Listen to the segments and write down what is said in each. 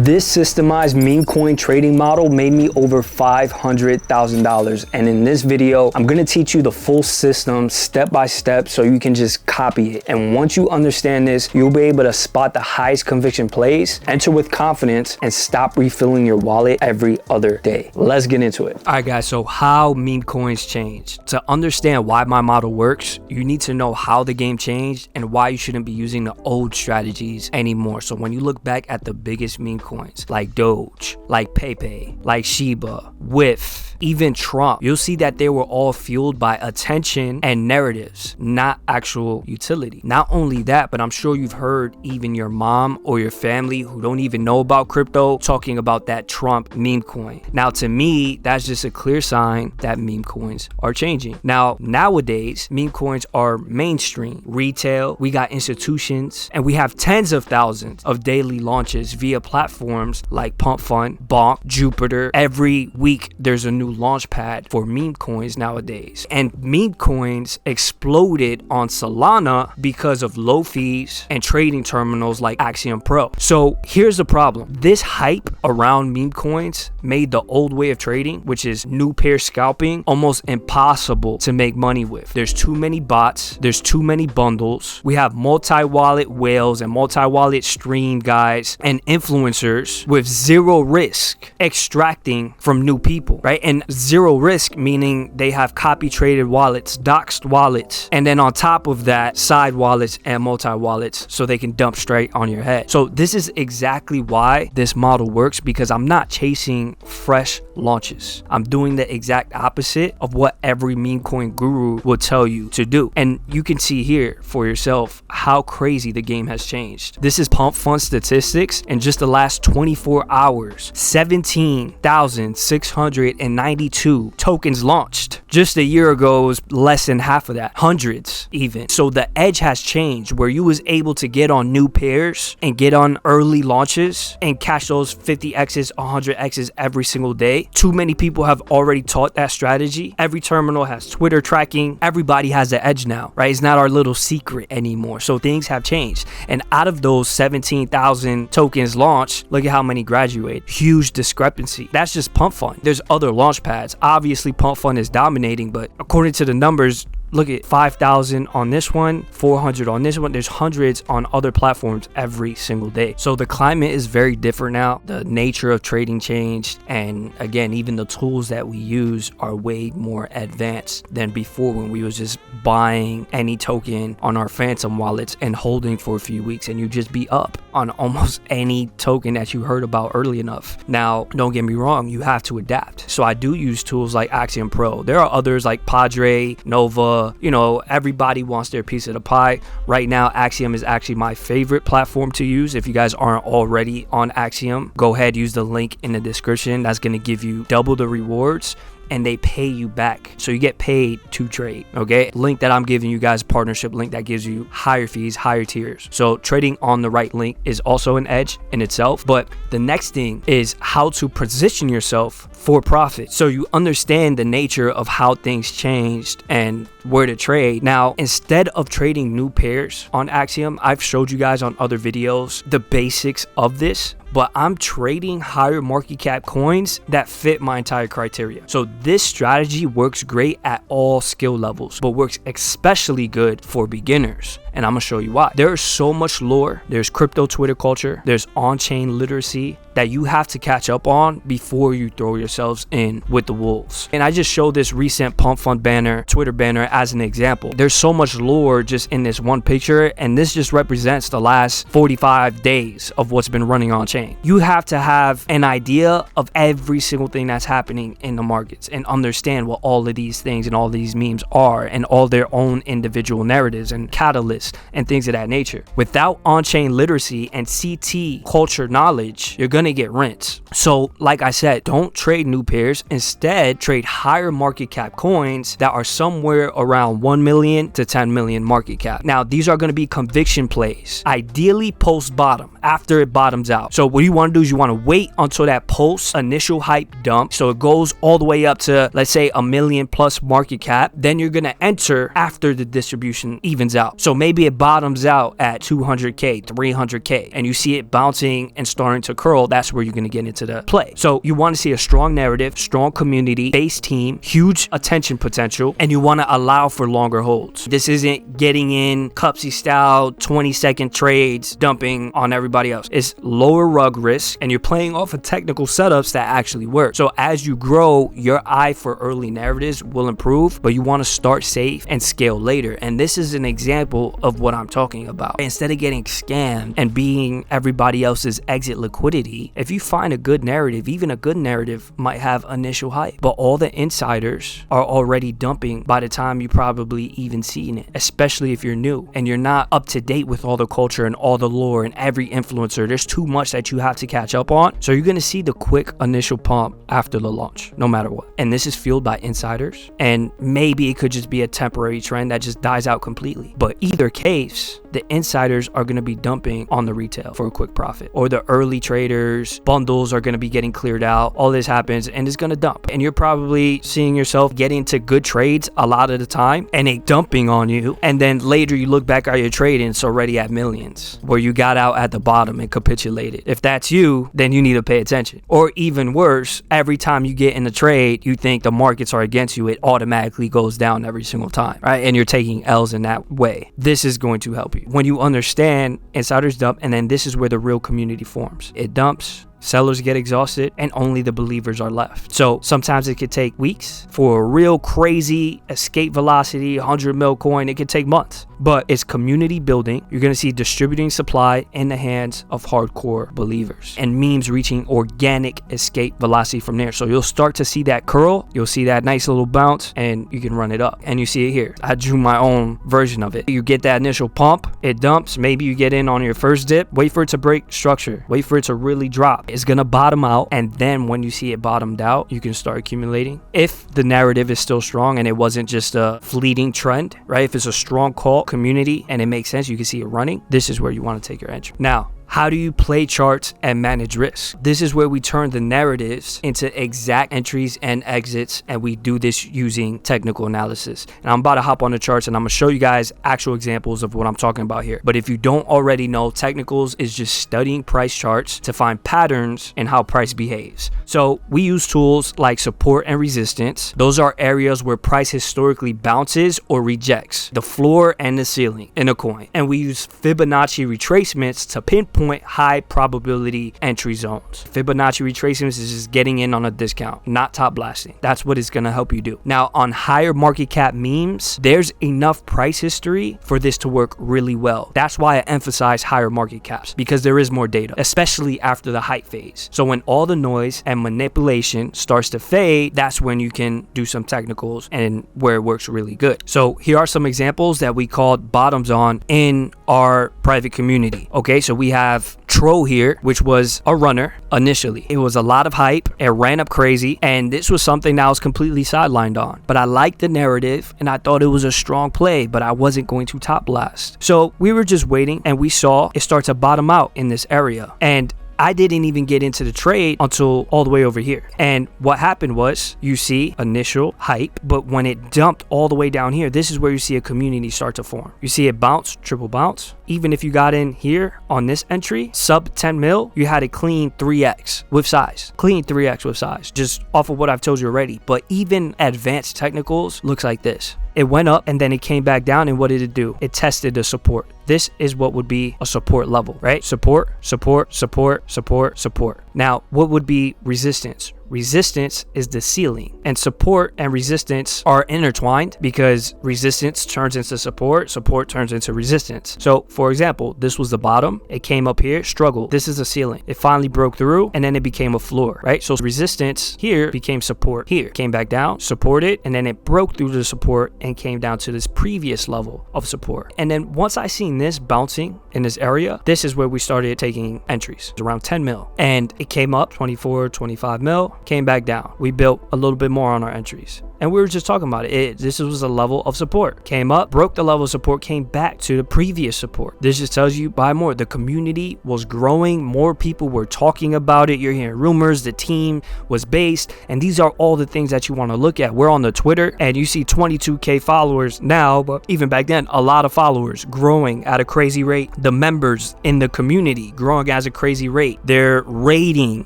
This systemized meme coin trading model made me over $500,000. And in this video, I'm gonna teach you the full system step by step so you can just copy it. And once you understand this, you'll be able to spot the highest conviction plays, enter with confidence, and stop refilling your wallet every other day. Let's get into it. All right, guys, so how meme coins changed. To understand why my model works, you need to know how the game changed and why you shouldn't be using the old strategies anymore. So when you look back at the biggest meme coins like Doge, like Pepe, like Shiba, WIF, even Trump, you'll see that they were all fueled by attention and narratives, not actual utility. Not only that, but I'm sure you've heard even your mom or your family who don't even know about crypto talking about that Trump meme coin. Now, to me, that's just a clear sign that meme coins are changing. Now, nowadays, meme coins are mainstream. Retail, we got institutions, and we have tens of thousands of daily launches via platforms like Pump Fund, Bonk, Jupiter. Every week, there's a new launch pad for meme coins nowadays. And meme coins exploded on Solana because of low fees and trading terminals like Axiom Pro. So here's the problem. This hype around meme coins made the old way of trading, which is new pair scalping, almost impossible to make money with. There's too many bots, there's too many bundles. We have multi-wallet whales and multi-wallet stream guys and influencers with zero risk extracting from new people, right? And zero risk meaning they have copy traded wallets, doxed wallets, and then on top of that, side wallets and multi-wallets so they can dump straight on your head. So this is exactly why this model works, because I'm not chasing fresh launches. I'm doing the exact opposite of what every meme coin guru will tell you to do. And you can see here for yourself how crazy the game has changed. This is Pump Fund statistics. In just the last 24 hours, 17,692 tokens launched. Just a year ago, it was less than half of that, hundreds even. So the edge has changed where you was able to get on new pairs and get on early launches and cash those 50x's, 100x's every single day. Too many people have already taught that strategy. Every terminal has Twitter tracking. Everybody has the edge now, right? It's not our little secret anymore. So things have changed. And out of those 17,000 tokens launched, look at how many graduate. Huge discrepancy. That's just Pump Fund. There's other launch pads. Obviously, Pump Fund is dominating, but according to the numbers, look at 5,000 on this one, 400 on this one. There's hundreds on other platforms every single day. So the climate is very different now. The nature of trading changed. And again, even the tools that we use are way more advanced than before when we was just buying any token on our Phantom wallets and holding for a few weeks and you just be up on almost any token that you heard about early enough. Now, don't get me wrong, you have to adapt. So I do use tools like Axiom Pro. There are others like Padre, Nova. You know, everybody wants their piece of the pie. Right now, Axiom is actually my favorite platform to use. If you guys aren't already on Axiom, go ahead, use the link in the description. That's going to give you double the rewards. And they pay you back. So you get paid to trade, okay? Link that I'm giving you guys, partnership link that gives you higher fees, higher tiers. So trading on the right link is also an edge in itself. But the next thing is how to position yourself for profit. So you understand the nature of how things changed and where to trade. Now, instead of trading new pairs on Axiom, I've showed you guys on other videos the basics of this, but I'm trading higher market cap coins that fit my entire criteria. So this strategy works great at all skill levels, but works especially good for beginners. And I'm gonna show you why. There is so much lore. There's crypto Twitter culture. There's on-chain literacy that you have to catch up on before you throw yourselves in with the wolves. And I just showed this recent Pump Fund banner, Twitter banner as an example. There's so much lore just in this one picture, and this just represents the last 45 days of what's been running on chain. You have to have an idea of every single thing that's happening in the markets and understand what all of these things and all these memes are and all their own individual narratives and catalysts and things of that nature. Without on-chain literacy and CT culture knowledge, you're gonna get rinsed. So like I said, don't trade new pairs. Instead, trade higher market cap coins that are somewhere around 1 million to 10 million market cap. Now, these are gonna be conviction plays, ideally post bottom, after it bottoms out. So what you wanna do is you wanna wait until that post initial hype dump. So it goes all the way up to, let's say, 1 million plus market cap. Then you're gonna enter after the distribution evens out. So maybe maybe it bottoms out at 200K, 300K, and you see it bouncing and starting to curl, that's where you're going to get into the play. So you want to see a strong narrative, strong community, base team, huge attention potential, and you want to allow for longer holds. This isn't getting in Cupsy style 20-second trades, dumping on everybody else. It's lower rug risk, and you're playing off of technical setups that actually work. So as you grow, your eye for early narratives will improve, but you want to start safe and scale later. And this is an example of what I'm talking about. Instead of getting scammed and being everybody else's exit liquidity, if you find a good narrative, even a good narrative might have initial hype, but all the insiders are already dumping by the time you probably even seen it, especially if you're new and you're not up to date with all the culture and all the lore and every influencer. There's too much that you have to catch up on. So you're going to see the quick initial pump after the launch, no matter what. And this is fueled by insiders, and maybe it could just be a temporary trend that just dies out completely. But either case, the insiders are going to be dumping on the retail for a quick profit, or the early traders, bundles are going to be getting cleared out. All this happens and it's going to dump, and you're probably seeing yourself get into good trades a lot of the time and it dumping on you, and then later you look back at your trade and it's already at millions, where you got out at the bottom and capitulated. If that's you, then you need to pay attention. Or even worse, every time you get in a trade, you think the markets are against you, it automatically goes down every single time, right? And you're taking L's in that way. This is going to help you when you understand insiders dump, and then this is where the real community forms. It dumps, sellers get exhausted, and only the believers are left. So sometimes it could take weeks for a real crazy escape velocity 100 mil coin. It could take months, but it's community building. You're going to see distributing supply in the hands of hardcore believers, and memes reaching organic escape velocity from there. So you'll start to see that curl, you'll see that nice little bounce, and you can run it up. And you see it here. I drew my own version of it. You get that initial pump, it dumps, maybe you get in on your first dip, wait for it to break structure, wait for it to really drop. It's gonna bottom out, and then when you see it bottomed out, you can start accumulating. If the narrative is still strong and it wasn't just a fleeting trend, right? If it's a strong call community and it makes sense, you can see it running, this is where you want to take your entry. Now, how do you play charts and manage risk? This is where we turn the narratives into exact entries and exits, and we do this using technical analysis. And I'm about to hop on the charts and I'm gonna show you guys actual examples of what I'm talking about here. But if you don't already know, technicals is just studying price charts to find patterns in how price behaves. So we use tools like support and resistance. Those are areas where price historically bounces or rejects the floor and the ceiling in a coin. And we use Fibonacci retracements to pinpoint high probability entry zones. Fibonacci retracements is just getting in on a discount, not top blasting. That's what it's going to help you do. Now, on higher market cap memes, there's enough price history for this to work really well. That's why I emphasize higher market caps, because there is more data, especially after the hype phase. So when all the noise and manipulation starts to fade, that's when you can do some technicals and where it works really good. So here are some examples that we called bottoms on in our private community. Okay, so we have Tro here, which was a runner initially. It was a lot of hype, it ran up crazy, and this was something that I was completely sidelined on. But I liked the narrative and I thought it was a strong play, but I wasn't going to top blast. So we were just waiting, and we saw it start to bottom out in this area. And I didn't even get into the trade until all the way over here. And what happened was, you see initial hype, but when it dumped all the way down here, this is where you see a community start to form. You see it bounce, triple bounce. Even if you got in here on this entry, sub 10 mil, you had a clean 3x with size. Clean 3x with size, just off of what I've told you already. But even advanced technicals looks like this. It went up and then it came back down, and what did it do? It tested the support. This is what would be a support level, right? Support, support, support, support, support. Now, what would be resistance? Resistance is the ceiling, and support and resistance are intertwined because resistance turns into support, support turns into resistance. So for example, this was the bottom, it came up here, struggled. This is a ceiling. It finally broke through, and then it became a floor, right? So resistance here became support here, came back down, supported, and then it broke through the support and came down to this previous level of support. And then once I seen this bouncing in this area, this is where we started taking entries around 10 mil, and it came up 24, 25 mil. came back down. We built a little bit more on our entries. And we were just talking about it. This was a level of support. Came up, broke the level of support, came back to the previous support. This just tells you buy more. The community was growing. More people were talking about it. You're hearing rumors. The team was based. And these are all the things that you want to look at. We're on the Twitter and you see 22K followers now, but even back then, a lot of followers growing at a crazy rate. The members in the community growing at a crazy rate. They're rating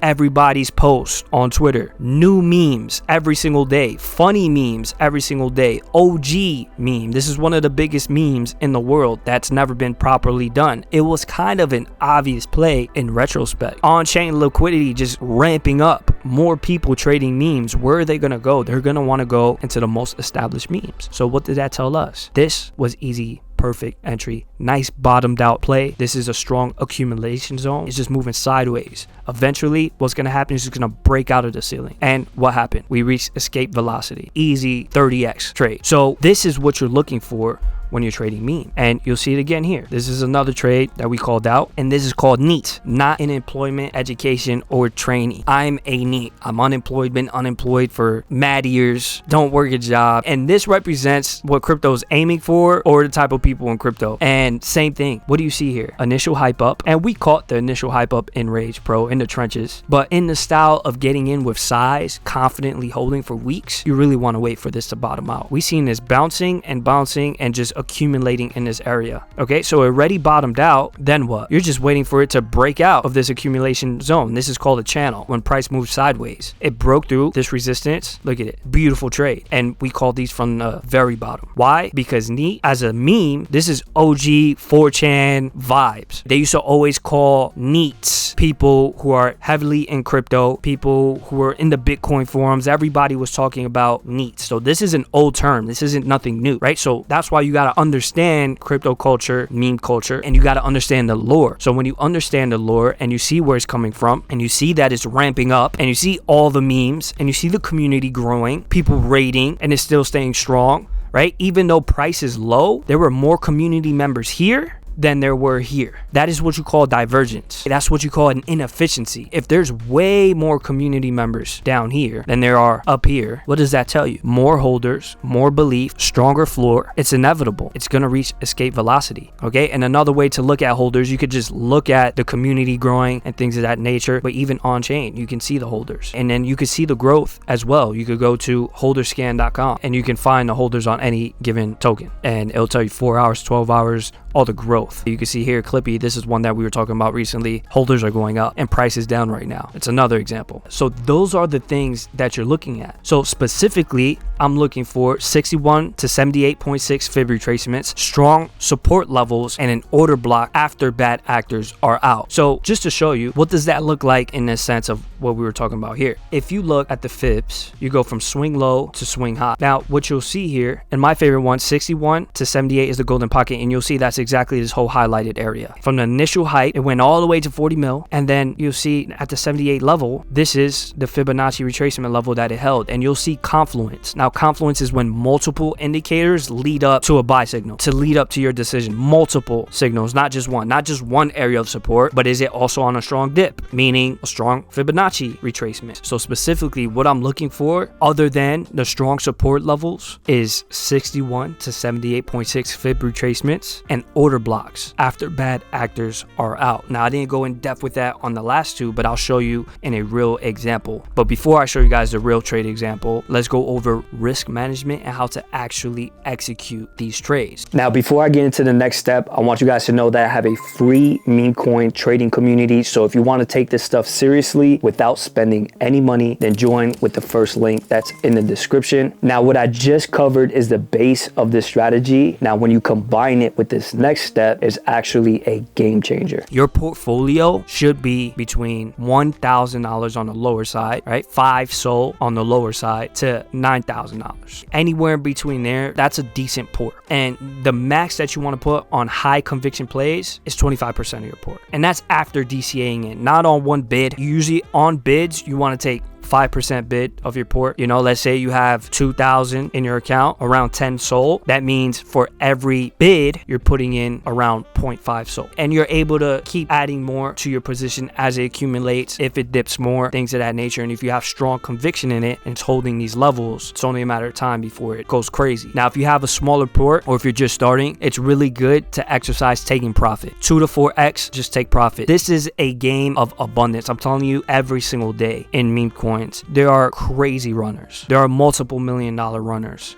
everybody's post on Twitter. New memes every single day. Funny memes every single day. OG meme. This is one of the biggest memes in the world that's never been properly done. It was kind of an obvious play in retrospect. On-chain liquidity just ramping up. More people trading memes. Where are they going to go? They're going to want to go into the most established memes. So what did that tell us? This was easy, perfect entry. Nice bottomed out play. This is a strong accumulation zone. It's just moving sideways. Eventually, what's going to happen is it's going to break out of the ceiling. And what happened? We reached escape velocity. Easy 30x trade. So this is what you're looking for when you're trading meme. And you'll see it again here. This is another trade that we called out, and this is called NEET, not in employment, education, or training. I'm a NEET. I'm unemployed, been unemployed for mad years, don't work a job. And this represents what crypto is aiming for, or the type of people in crypto. And same thing. What do you see here? Initial hype up. And we caught the initial hype up in Rage Pro, in the trenches. But in the style of getting in with size, confidently holding for weeks, you really want to wait for this to bottom out. We seen this bouncing and just accumulating in this area. Okay, so it already bottomed out. Then what? You're just waiting for it to break out of this accumulation zone. This is called a channel. When price moves sideways, it broke through this resistance. Look at it. Beautiful trade. And we call these from the very bottom. Why? Because NEET as a meme, this is OG 4chan vibes. They used to always call NEETs people who are heavily in crypto, people who are in the Bitcoin forums. Everybody was talking about NEETs. So this is an old term. This isn't nothing new, right? So that's why you got to understand crypto culture, meme culture, and you got to understand the lore. So when you understand the lore and you see where it's coming from, and you see that it's ramping up, and you see all the memes, and you see the community growing, people rating, and it's still staying strong, right? Even though price is low, there were more community members here than there were here. That is what you call divergence. That's what you call an inefficiency. If there's way more community members down here than there are up here, what does that tell you? More holders, more belief, stronger floor. It's inevitable. It's gonna reach escape velocity, okay? And another way to look at holders, you could just look at the community growing and things of that nature, but even on chain, you can see the holders. And then you can see the growth as well. You could go to holderscan.com and you can find the holders on any given token. And it'll tell you 4 hours, 12 hours, all the growth. You can see here, Clippy, this is one that we were talking about recently. Holders are going up and price is down right now. It's another example. So those are the things that you're looking at. So specifically, I'm looking for 61 to 78.6 fib retracements, strong support levels, and an order block after bad actors are out. So just to show you, what does that look like in the sense of what we were talking about here? If you look at the fibs, you go from swing low to swing high. Now, what you'll see here, and my favorite one, 61 to 78 is the golden pocket, and you'll see that's exactly this whole highlighted area. From the initial height, it went all the way to 40 mil, and then you'll see at the 78 level, this is the Fibonacci retracement level that it held, and you'll see confluence. Now, confluence is when multiple indicators lead up to a buy signal, to lead up to your decision. Multiple signals, not just one area of support, but is it also on a strong dip, meaning a strong Fibonacci retracement. So specifically, what I'm looking for, other than the strong support levels, is 61 to 78.6 fib retracements and order blocks after bad actors are out. Now, I didn't go in depth with that on the last two, but I'll show you in a real example. But before I show you guys the real trade example, let's go over risk management and how to actually execute these trades. Now, before I get into the next step, I want you guys to know that I have a free meme coin trading community. So if you want to take this stuff seriously without spending any money, then join with the first link that's in the description. Now, what I just covered is the base of this strategy. Now, when you combine it with this next step, is actually a game changer. Your portfolio should be between $1,000 on the lower side, right? 5 SOL on the lower side to $9,000. Anywhere in between there, that's a decent port. And the max that you want to put on high conviction plays is 25% of your port. And that's after DCAing in, not on one bid. Usually on bids, you want to take 5% bid of your port. You know, let's say you have 2,000 in your account, around 10 sold. That means for every bid, you're putting in around 0.5 sold. And you're able to keep adding more to your position as it accumulates, if it dips more, things of that nature. And if you have strong conviction in it and it's holding these levels, it's only a matter of time before it goes crazy. Now, if you have a smaller port or if you're just starting, it's really good to exercise taking profit. 2 to 4x, just take profit. This is a game of abundance. I'm telling you, every single day in meme coins, there are crazy runners. There are multiple $1 million runners,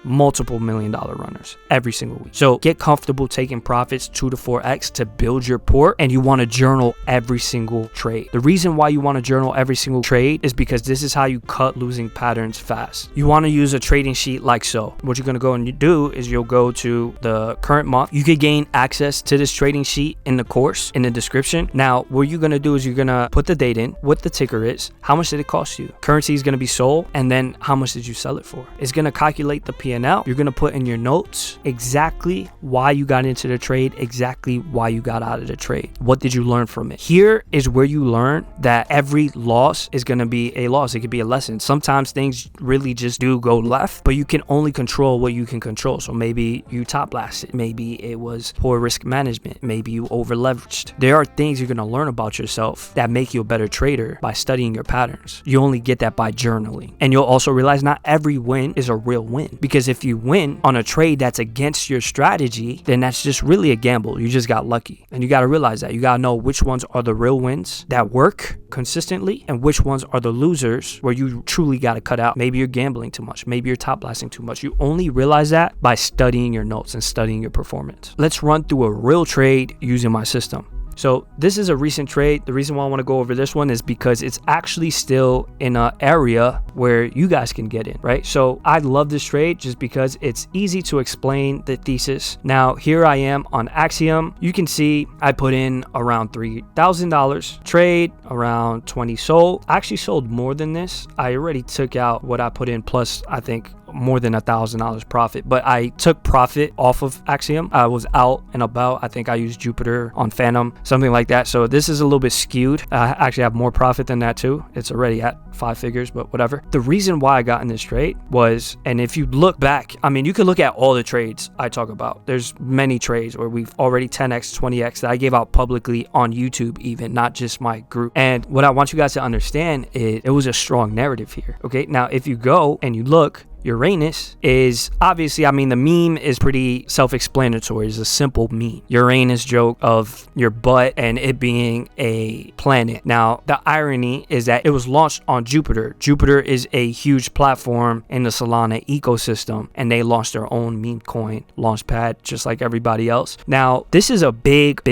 every single week. So get comfortable taking profits 2 to 4x to build your port, and you want to journal every single trade. The reason why you want to journal every single trade is because this is how you cut losing patterns fast. You want to use a trading sheet like so. What you're going to go and do is you'll go to the current month. You could gain access to this trading sheet in the course, in the description. Now, what you're going to do is you're going to put the date in, what the ticker is, how much did it cost you, currency is going to be sold, and then how much did you sell it for. It's going to calculate the P&L. You're going to put in your notes exactly why you got into the trade, exactly why you got out of the trade. What did you learn from it? Here is where you learn that every loss is going to be a loss. It could be a lesson. Sometimes things really just do go left, but you can only control what you can control. So maybe you top blasted. Maybe it was poor risk management. Maybe you over leveraged. There are things you're going to learn about yourself that make you a better trader by studying your patterns. You only get that by journaling. And you'll also realize not every win is a real win, because if you win on a trade that's against your strategy, then that's just really a gamble. You just got lucky. And you got to realize that. You got to know which ones are the real wins that work consistently and which ones are the losers where you truly got to cut out. Maybe you're gambling too much. Maybe you're top blasting too much. You only realize that by studying your notes and studying your performance. Let's run through a real trade using my system. So this is a recent trade. The reason why I want to go over this one is because it's actually still in an area where you guys can get in, right? So I love this trade just because it's easy to explain the thesis. Now, here I am on Axiom. You can see I put in around $3,000 trade, around 20 sold. I actually sold more than this. I already took out what I put in, plus I think more than $1,000 profit, but I took profit off of Axiom. I was out and about. I think I used Jupiter on Phantom, something like that. So this is a little bit skewed. I actually have more profit than that too. It's already at 5 figures, but whatever. The reason why I got in this trade was, and if you look back, I mean, you can look at all the trades I talk about. There's many trades where we've already 10x, 20x that I gave out publicly on YouTube, even not just my group. And what I want you guys to understand is it was a strong narrative here. Okay. Now, if you go and you look, Uranus is obviously, I mean, the meme is pretty self-explanatory. It's a simple meme. Uranus joke of your butt and it being a planet. Now, the irony is that it was launched on Jupiter. Jupiter is a huge platform in the Solana ecosystem, and they launched their own meme coin launchpad just like everybody else. Now, this is a big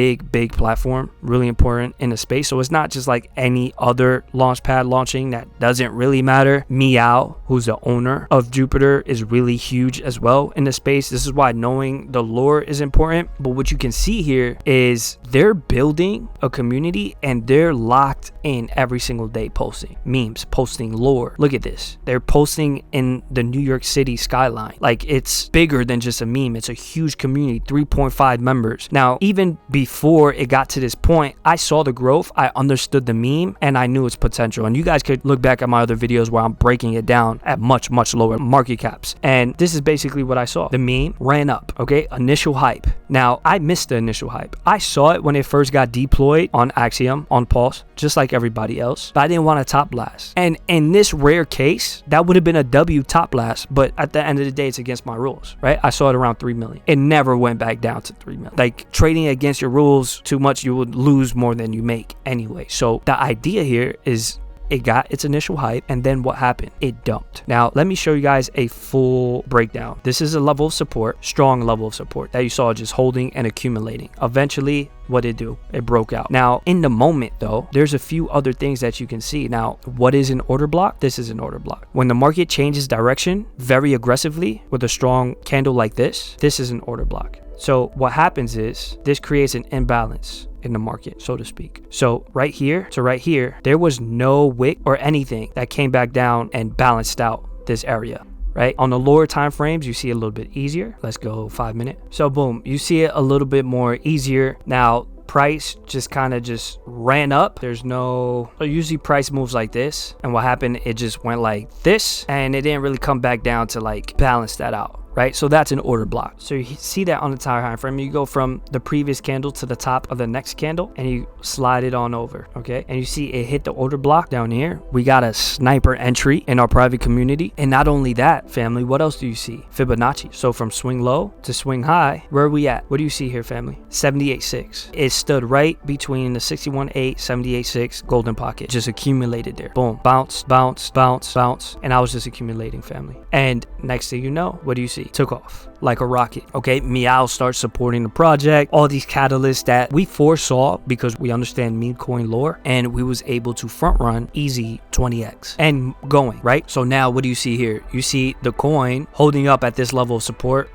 platform, really important in the space. So it's not just like any other launchpad launching that doesn't really matter. Meow, who's the owner of Jupiter, is really huge as well in the space. This is why knowing the lore is important. But what you can see here is they're building a community and they're locked in every single day, posting memes, posting lore. Look at this. They're posting in the New York City skyline. Like, it's bigger than just a meme. It's a huge community, 3.5 members. Now, even before it got to this point, I saw the growth, I understood the meme, and I knew its potential. And you guys could look back at my other videos where I'm breaking it down at much lower market caps. And this is basically what I saw. The meme ran up, okay? Initial hype. Now, I missed the initial hype. I saw it when it first got deployed on Axiom, on Pulse, just like everybody else. But I didn't want to top blast. And in this rare case, that would have been a W top blast. But at the end of the day, it's against my rules, right? I saw it around 3 million. It never went back down to 3 million. Like, trading against your rules too much, you would lose more than you make anyway. So the idea here is it got its initial hype, and then what happened? It dumped. Now, let me show you guys a full breakdown. This is a level of support, strong level of support that you saw just holding and accumulating. Eventually, what did it do? It broke out. Now, in the moment though, there's a few other things that you can see. Now, what is an order block? This is an order block. When the market changes direction very aggressively with a strong candle like this is an order block. So what happens is this creates an imbalance in the market, so to speak. So right here to right here, there was no wick or anything that came back down and balanced out this area, right? On the lower time frames, you see it a little bit easier. Let's go 5 minute. So boom, you see it a little bit more easier. Now, price just kind of just ran up. There's no, so usually price moves like this, and what happened, it just went like this, and it didn't really come back down to like balance that out. Right, so that's an order block. So you see that on the entire time frame. You go from the previous candle to the top of the next candle, and you slide it on over, okay? And you see it hit the order block down here. We got a sniper entry in our private community, and not only that, family, what else do you see? Fibonacci. So from swing low to swing high, where are we at? What do you see here, family? 78.6. It stood right between the 61.8, 78.6 golden pocket, just accumulated there. Boom, bounce, bounce, bounce, bounce, and I was just accumulating, family. And next thing you know, what do you see? Took off like a rocket. Okay, Meow starts supporting the project, all these catalysts that we foresaw because we understand meme coin lore, and we was able to front run easy 20x and going, right? So now what do you see here? You see the coin holding up at this level of support,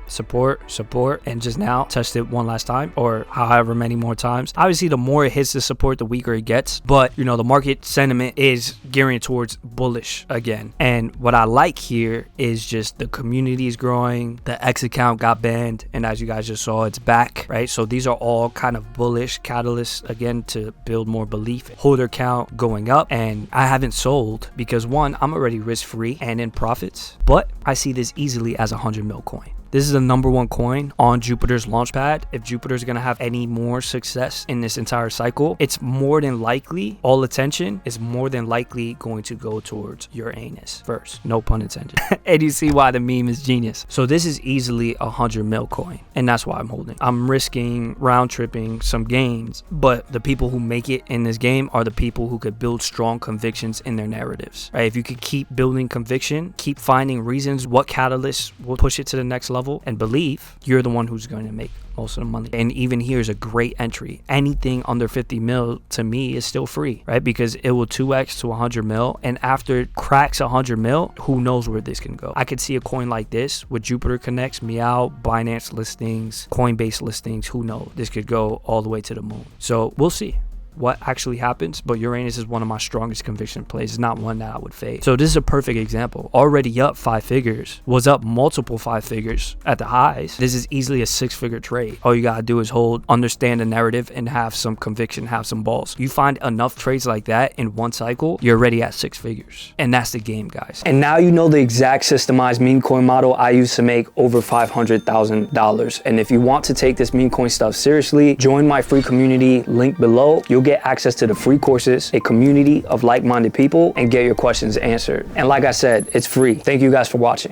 and just now touched it one last time, or however many more times. Obviously, the more it hits the support, the weaker it gets, but you know, the market sentiment is gearing towards bullish again. And what I like here is just the community is growing, the X account got banned, and as you guys just saw, it's back, right? So these are all kind of bullish catalysts again to build more belief. Holder count going up, and I haven't sold because one, I'm already risk free and in profits, but I see this easily as a 100 mil coin. This is the #1 coin on Jupiter's launchpad. If Jupiter's gonna have any more success in this entire cycle, it's more than likely, all attention is more than likely going to go towards Uranus first. No pun intended. And you see why the meme is genius. So this is easily a 100 mil coin, and that's why I'm holding. I'm risking round tripping some gains, but the people who make it in this game are the people who could build strong convictions in their narratives, right? If you could keep building conviction, keep finding reasons, what catalysts will push it to the next level, and believe, you're the one who's going to make most of the money. And even here's a great entry. Anything under 50 mil to me is still free, right? Because it will 2x to 100 mil, and after it cracks 100 mil, who knows where this can go. I could see a coin like this with Jupiter connects, Meow, Binance listings, Coinbase listings, who knows? This could go all the way to the moon. So we'll see what actually happens, but Uranus is one of my strongest conviction plays. It's not one that I would fade. So this is a perfect example. Already up 5 figures, was up multiple 5 figures at the highs. This is easily a 6-figure trade. All you gotta do is hold, understand the narrative, and have some conviction, have some balls. You find enough trades like that in one cycle, you're already at 6 figures. And that's the game, guys. And now you know the exact systemized meme coin model I used to make over $500,000. And if you want to take this meme coin stuff seriously, join my free community, link below. You'll get access to the free courses, a community of like-minded people, and get your questions answered. And like I said, it's free. Thank you guys for watching.